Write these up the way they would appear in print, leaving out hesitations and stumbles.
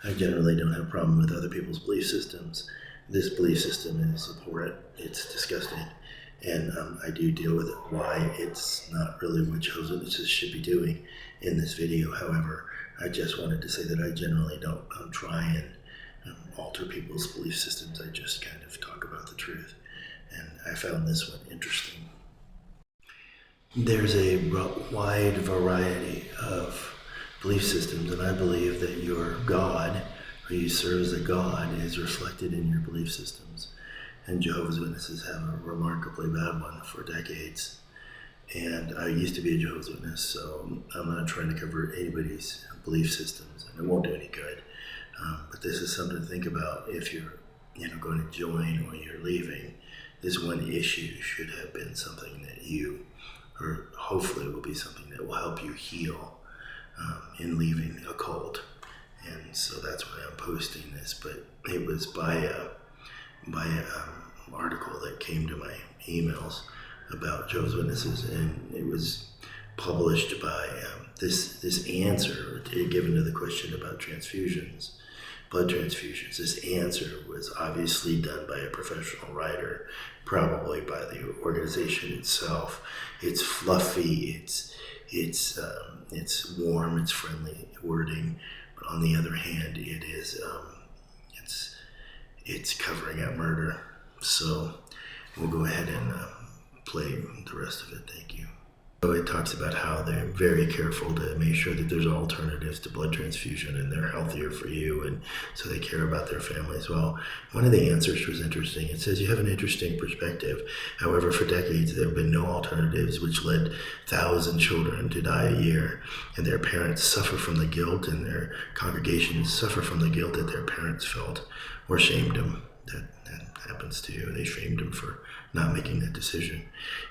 I generally don't have a problem with other people's belief systems. This belief system is abhorrent. It's disgusting. And I do deal with it, why it's not really what Jehovah's Witnesses should be doing in this video. However, I just wanted to say that I generally don't try and alter people's belief systems. I just kind of talk about the truth. And I found this one interesting. There's a wide variety of belief systems, and I believe that your God, or you serve as a God, is reflected in your belief systems. And Jehovah's Witnesses have a remarkably bad one for decades. And I used to be a Jehovah's Witness, so I'm not trying to cover anybody's belief systems, and it won't do any good. But this is something to think about if you're going to join or you're leaving. This one issue should have been something that you, or hopefully it will be something that will help you heal in leaving a cult. And so that's why I'm posting this. But it was by an article that came to my emails about Jehovah's Witnesses, and it was published by this answer given to the question about transfusions, blood transfusions. This answer was obviously done by a professional writer, probably by the organization itself. It's fluffy, it's warm, it's friendly wording, but on the other hand, it is it's covering up murder. So we'll go ahead and play the rest of it. Thank you. So it talks about how they're very careful to make sure that there's alternatives to blood transfusion and they're healthier for you, and so they care about their families. Well, one of the answers was interesting. It says, you have an interesting perspective. However, for decades, there have been no alternatives, which led 1,000 children to die a year, and their parents suffer from the guilt, and their congregations suffer from the guilt that their parents felt or shamed them. That happens to you. They shamed him for not making that decision.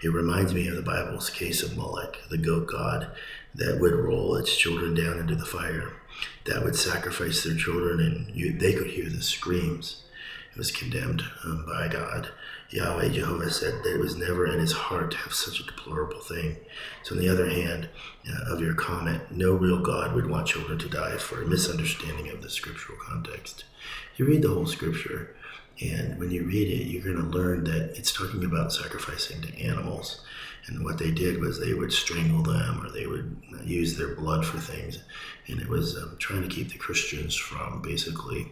It reminds me of the Bible's case of Molech, the goat god that would roll its children down into the fire, that would sacrifice their children, and they could hear the screams. It was condemned by God. Yahweh, Jehovah, said that it was never in his heart to have such a deplorable thing. So on the other hand of your comment, no real God would want children to die for a misunderstanding of the scriptural context. You read the whole scripture, and when you read it, you're going to learn that it's talking about sacrificing to animals. And what they did was they would strangle them, or they would use their blood for things. And it was trying to keep the Christians from basically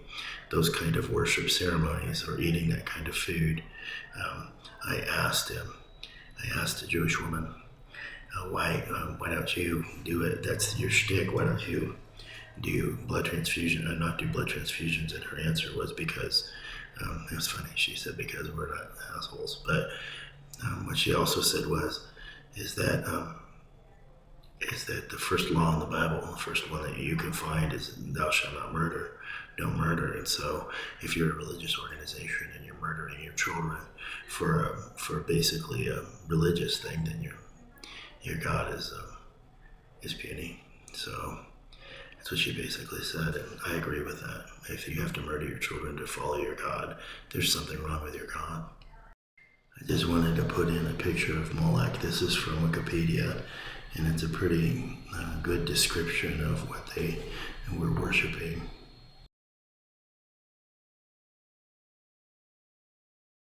those kind of worship ceremonies or eating that kind of food. I asked a Jewish woman, why don't you do it? That's your shtick. Why don't you do blood transfusion and not do blood transfusions? And her answer was because, it was funny, she said, because we're not assholes. But what she also said is that the first law in the Bible, the first one that you can find, is thou shalt not murder. Don't murder. And so if you're a religious organization and you're murdering your children for basically a religious thing, then your God is puny. So that's what she basically said, and I agree with that. If you have to murder your children to follow your God, there's something wrong with your God. I just wanted to put in a picture of Molech. This is from Wikipedia, and it's a pretty good description of what they were worshiping.